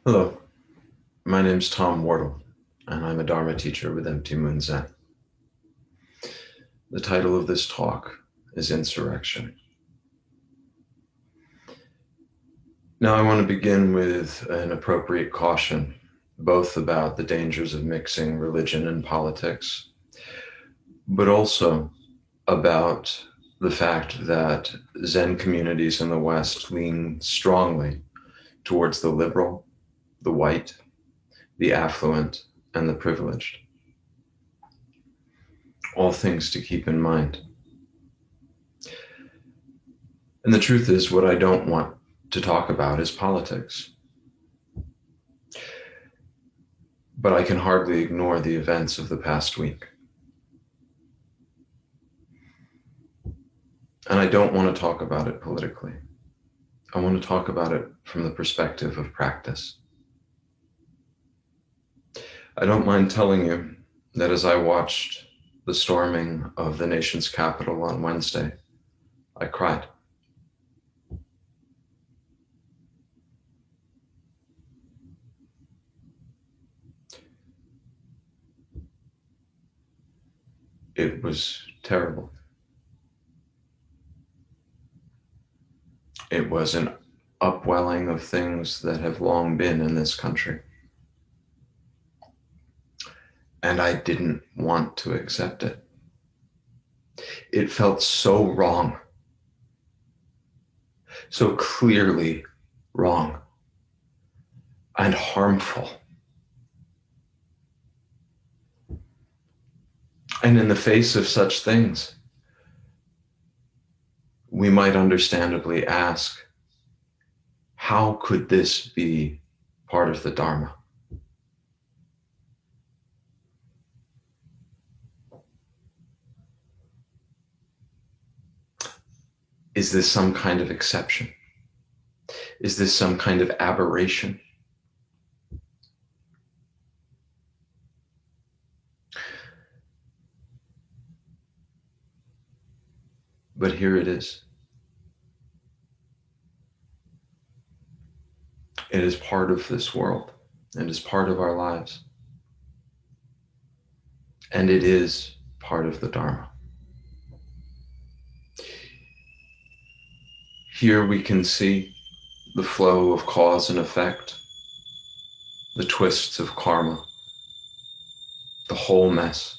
Hello, my name's Tom Wardle, and I'm a Dharma teacher with Empty Moon Zen. The title of this talk is Insurrection. Now, I want to begin with an appropriate caution, both about the dangers of mixing religion and politics, but also about the fact that Zen communities in the West lean strongly towards the liberal, the white, the affluent, and the privileged. All things to keep in mind. And the truth is, what I don't want to talk about is politics. But I can hardly ignore the events of the past week. And I don't want to talk about it politically. I want to talk about it from the perspective of practice. I don't mind telling you that as I watched the storming of the nation's capital on Wednesday, I cried. It was terrible. It was an upwelling of things that have long been in this country. And I didn't want to accept it. It felt so wrong, so clearly wrong and harmful. And in the face of such things, we might understandably ask, how could this be part of the Dharma? Is this some kind of exception? Is this some kind of aberration? But here it is. It is part of this world. It is part of our lives. And it is part of the Dharma. Here we can see the flow of cause and effect, the twists of karma, the whole mess,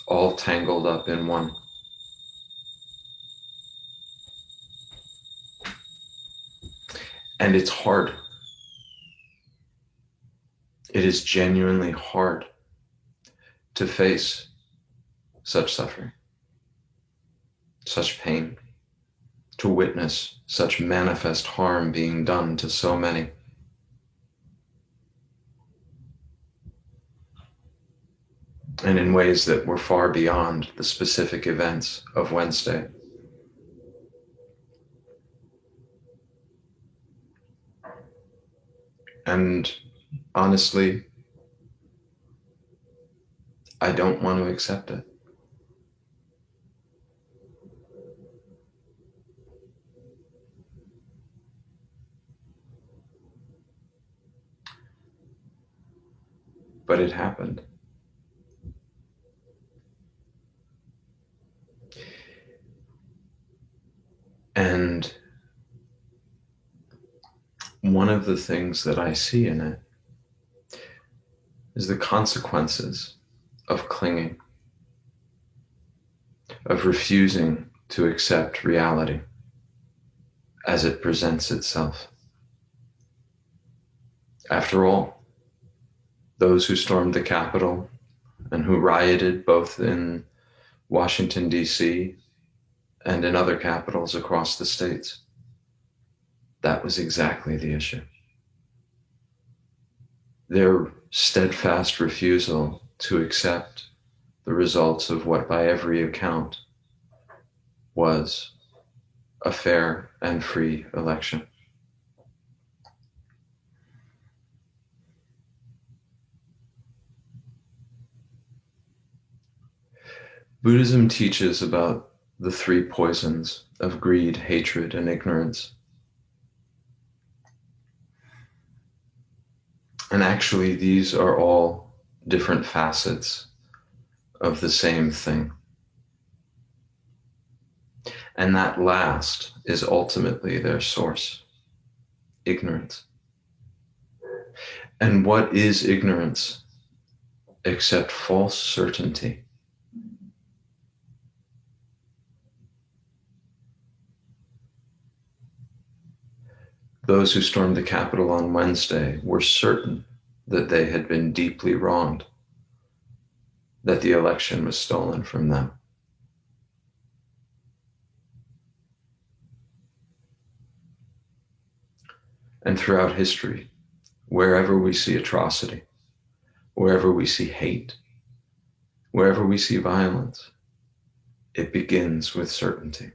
all tangled up in one. And it's hard. It is genuinely hard to face such suffering, such pain, to witness such manifest harm being done to so many. And in ways that were far beyond the specific events of Wednesday. And honestly, I don't want to accept it. But it happened. And one of the things that I see in it is the consequences of clinging, of refusing to accept reality as it presents itself. After all, those who stormed the Capitol and who rioted both in Washington, D.C. and in other capitals across the states, that was exactly the issue. Their steadfast refusal to accept the results of what, by every account, was a fair and free election. Buddhism teaches about the three poisons of greed, hatred, and ignorance. And actually, these are all different facets of the same thing. And that last is ultimately their source, ignorance. And what is ignorance except false certainty? Those who stormed the Capitol on Wednesday were certain that they had been deeply wronged, that the election was stolen from them. And throughout history, wherever we see atrocity, wherever we see hate, wherever we see violence, it begins with certainty.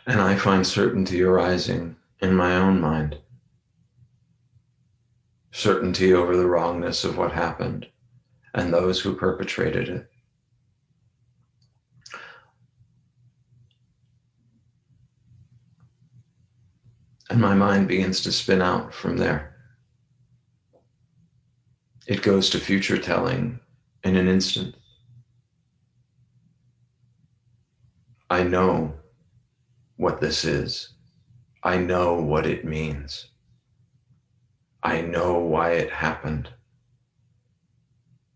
And I find certainty arising in my own mind. Certainty over the wrongness of what happened and those who perpetrated it. And my mind begins to spin out from there. It goes to future telling in an instant. I know what this is. I know what it means. I know why it happened.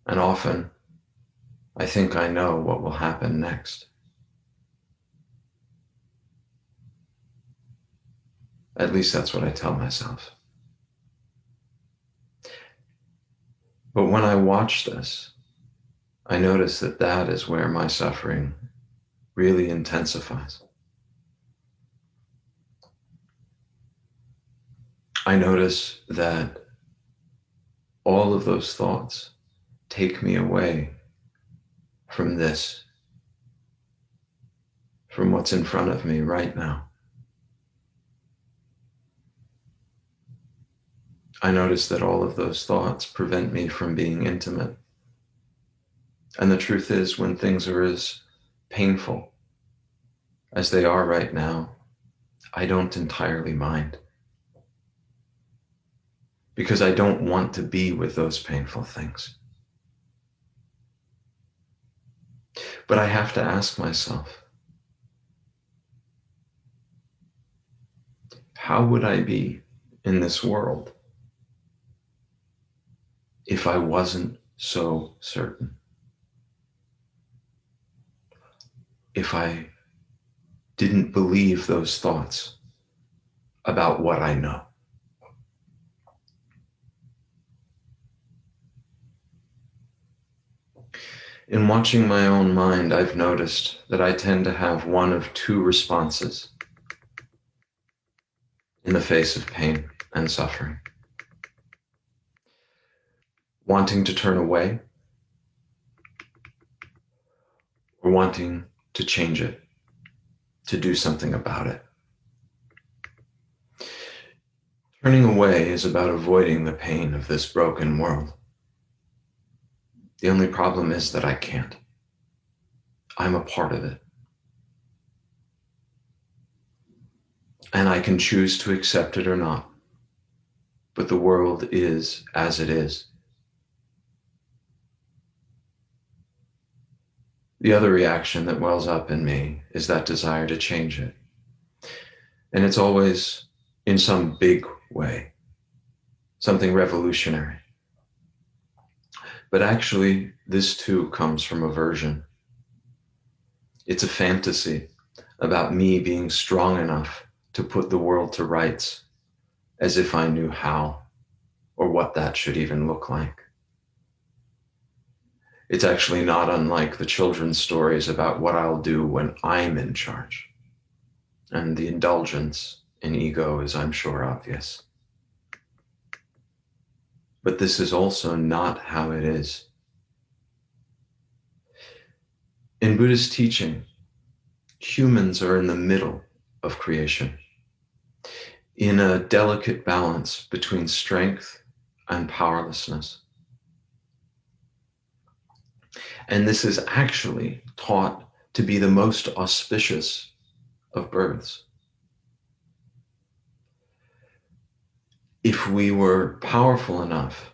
And often, I think I know what will happen next. At least that's what I tell myself. But when I watch this, I notice that that is where my suffering really intensifies. I notice that all of those thoughts take me away from this, from what's in front of me right now. I notice that all of those thoughts prevent me from being intimate. And the truth is, when things are as painful as they are right now, I don't entirely mind. Because I don't want to be with those painful things. But I have to ask myself, how would I be in this world if I wasn't so certain? If I didn't believe those thoughts about what I know? In watching my own mind, I've noticed that I tend to have one of two responses in the face of pain and suffering. Wanting to turn away, or wanting to change it, to do something about it. Turning away is about avoiding the pain of this broken world. The only problem is that I can't. I'm a part of it. And I can choose to accept it or not. But the world is as it is. The other reaction that wells up in me is that desire to change it. And it's always in some big way, something revolutionary. But actually, this too comes from aversion. It's a fantasy about me being strong enough to put the world to rights, as if I knew how or what that should even look like. It's actually not unlike the children's stories about what I'll do when I'm in charge. And the indulgence in ego is, I'm sure, obvious. But this is also not how it is. In Buddhist teaching, humans are in the middle of creation, in a delicate balance between strength and powerlessness. And this is actually taught to be the most auspicious of births. If we were powerful enough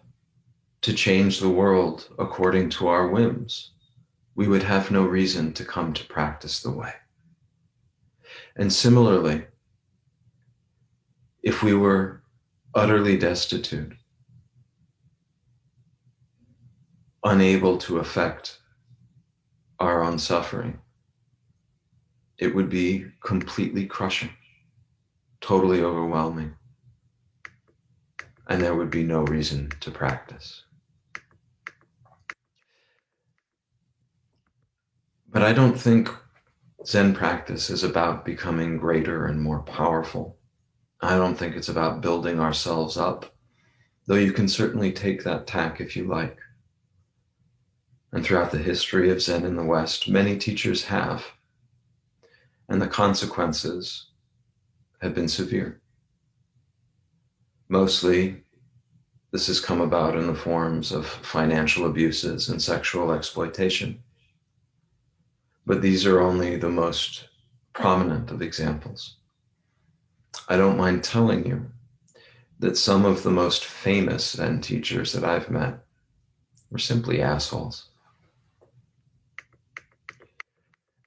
to change the world according to our whims, we would have no reason to come to practice the way. And similarly, if we were utterly destitute, unable to affect our own suffering, it would be completely crushing, totally overwhelming, and there would be no reason to practice. But I don't think Zen practice is about becoming greater and more powerful. I don't think it's about building ourselves up, though you can certainly take that tack if you like. And throughout the history of Zen in the West, many teachers have, and the consequences have been severe. Mostly, this has come about in the forms of financial abuses and sexual exploitation. But these are only the most prominent of examples. I don't mind telling you that some of the most famous Zen teachers that I've met were simply assholes.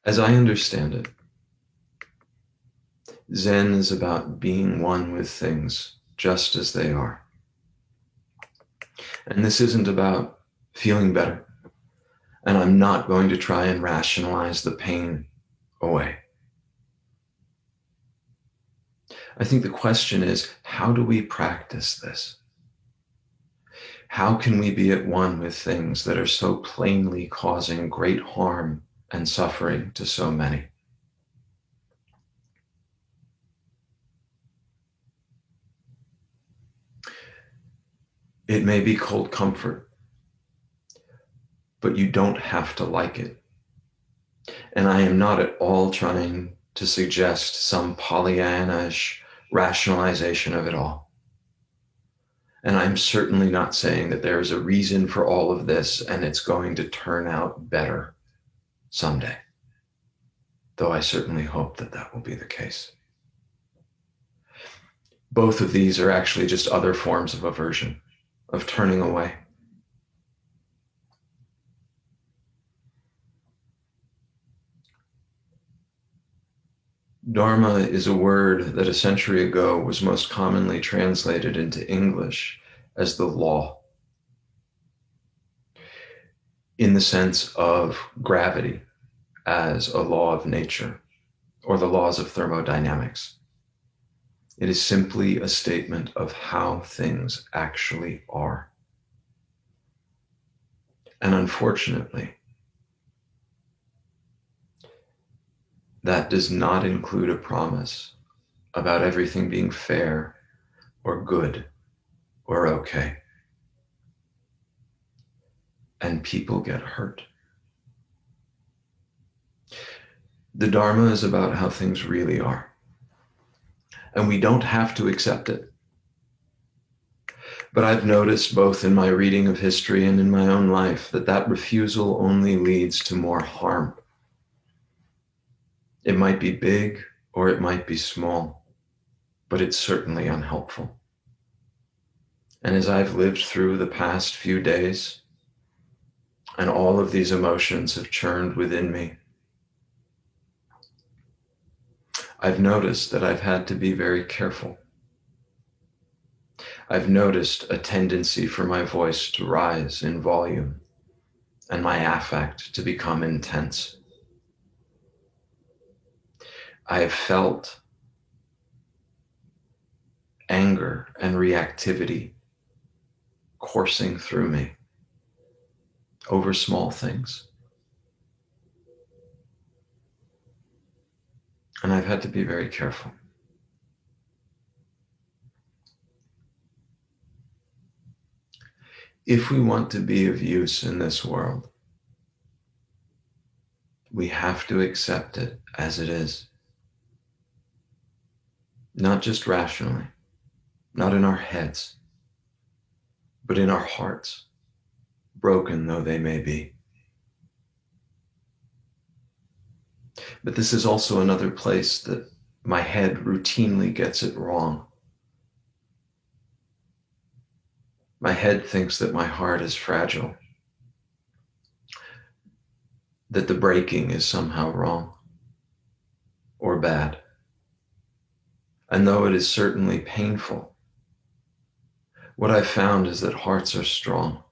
As I understand it, Zen is about being one with things just as they are. And this isn't about feeling better. And I'm not going to try and rationalize the pain away. I think the question is, how do we practice this? How can we be at one with things that are so plainly causing great harm and suffering to so many? It may be cold comfort, but you don't have to like it. And I am not at all trying to suggest some Pollyanna-ish rationalization of it all. And I'm certainly not saying that there is a reason for all of this and it's going to turn out better someday, though I certainly hope that that will be the case. Both of these are actually just other forms of aversion, of turning away. Dharma is a word that a century ago was most commonly translated into English as the law, in the sense of gravity as a law of nature, or the laws of thermodynamics. It is simply a statement of how things actually are. And unfortunately, that does not include a promise about everything being fair or good or okay. And people get hurt. The Dharma is about how things really are. And we don't have to accept it. But I've noticed both in my reading of history and in my own life that that refusal only leads to more harm. It might be big or it might be small, but it's certainly unhelpful. And as I've lived through the past few days, and all of these emotions have churned within me, I've noticed that I've had to be very careful. I've noticed a tendency for my voice to rise in volume and my affect to become intense. I have felt anger and reactivity coursing through me over small things. And I've had to be very careful. If we want to be of use in this world, we have to accept it as it is. Not just rationally, not in our heads, but in our hearts, broken though they may be. But this is also another place that my head routinely gets it wrong. My head thinks that my heart is fragile, that the breaking is somehow wrong or bad. And though it is certainly painful, what I've found is that hearts are strong.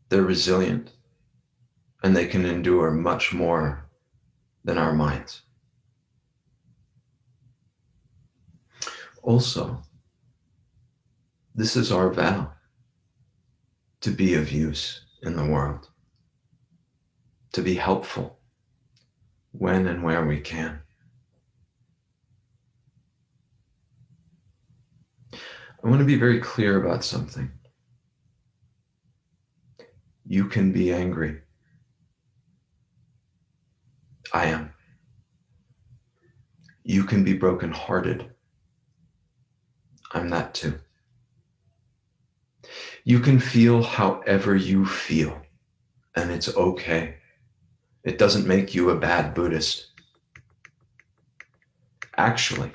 They're resilient, and they can endure much more than our minds. Also, this is our vow, to be of use in the world, to be helpful when and where we can. I want to be very clear about something. You can be angry. I am. You can be brokenhearted. I'm that too. You can feel however you feel, and it's okay. It doesn't make you a bad Buddhist. Actually,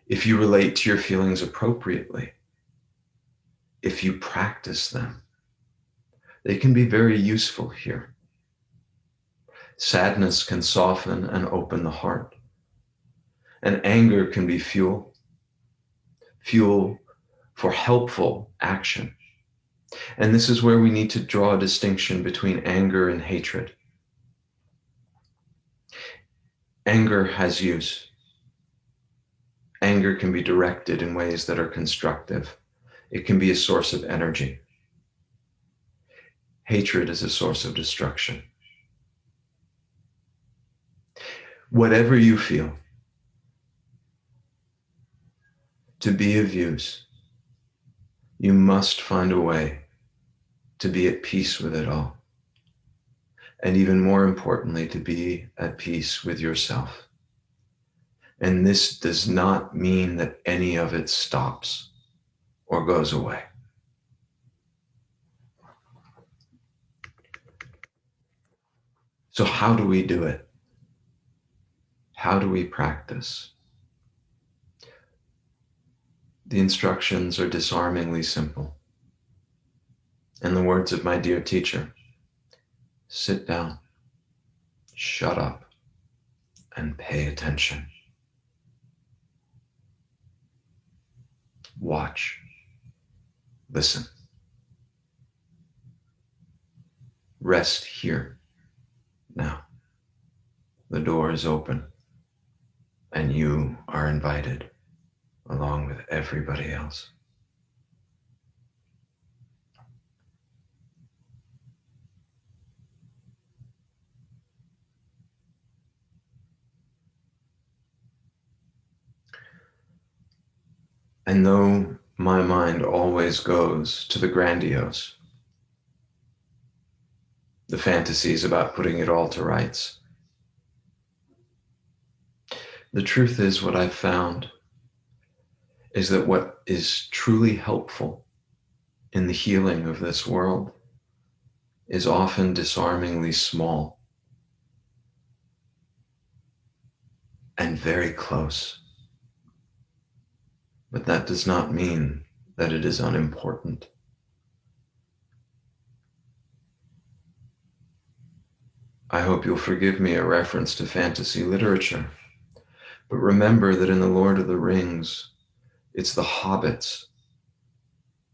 if you relate to your feelings appropriately, if you practice them, they can be very useful here. Sadness can soften and open the heart, and anger can be fuel for helpful action. And this is where we need to draw a distinction between anger and hatred. Anger has use. Anger can be directed in ways that are constructive. It can be a source of energy. Hatred is a source of destruction. Whatever you feel, to be of use, you must find a way to be at peace with it all. And even more importantly, to be at peace with yourself. And this does not mean that any of it stops or goes away. So how do we do it? How do we practice? The instructions are disarmingly simple. In the words of my dear teacher, sit down, shut up, and pay attention. Watch, listen. Rest here, now. The door is open, and you are invited, along with everybody else. And though my mind always goes to the grandiose, the fantasies about putting it all to rights, the truth is, what I've found is that what is truly helpful in the healing of this world is often disarmingly small and very close. But that does not mean that it is unimportant. I hope you'll forgive me a reference to fantasy literature, but remember that in The Lord of the Rings, it's the hobbits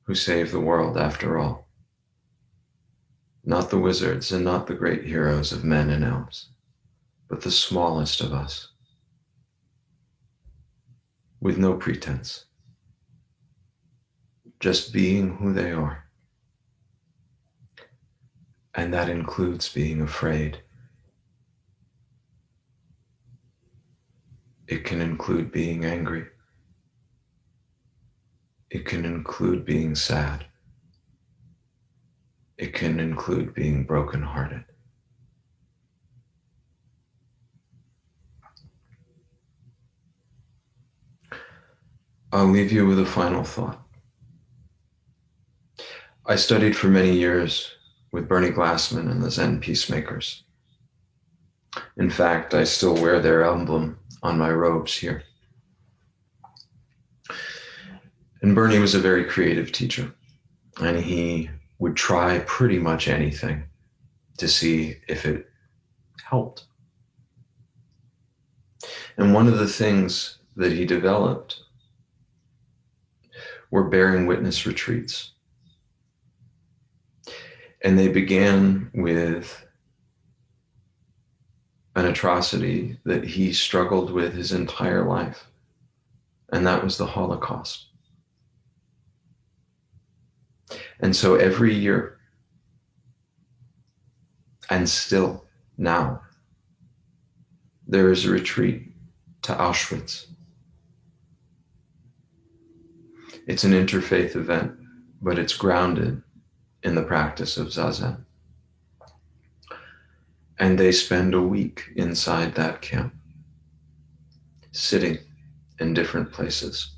who save the world after all. Not the wizards and not the great heroes of men and elves, but the smallest of us, with no pretense, just being who they are. And that includes being afraid. It can include being angry. It can include being sad. It can include being brokenhearted. I'll leave you with a final thought. I studied for many years with Bernie Glassman and the Zen peacemakers. In fact, I still wear their emblem on my robes here. And Bernie was a very creative teacher, and he would try pretty much anything to see if it helped. And one of the things that he developed were bearing witness retreats. And they began with an atrocity that he struggled with his entire life, and that was the Holocaust. And so every year, and still now, there is a retreat to Auschwitz. It's an interfaith event, but it's grounded in the practice of Zazen. And they spend a week inside that camp, sitting in different places.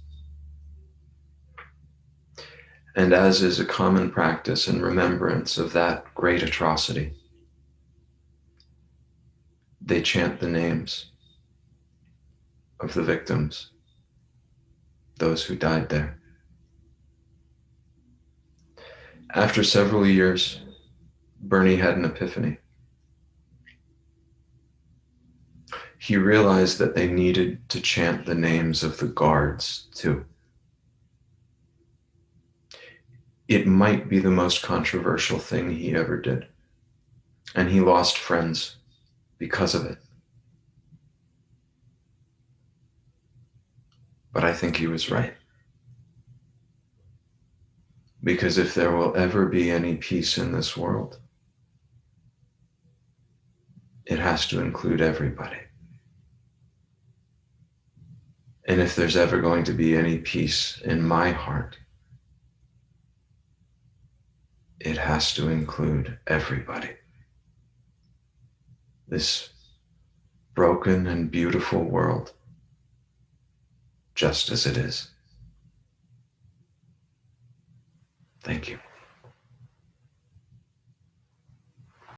And as is a common practice in remembrance of that great atrocity, they chant the names of the victims, those who died there. After several years, Bernie had an epiphany. He realized that they needed to chant the names of the guards too. It might be the most controversial thing he ever did, and he lost friends because of it. But I think he was right. Because if there will ever be any peace in this world, it has to include everybody. And if there's ever going to be any peace in my heart, it has to include everybody. This broken and beautiful world, just as it is. Thank you.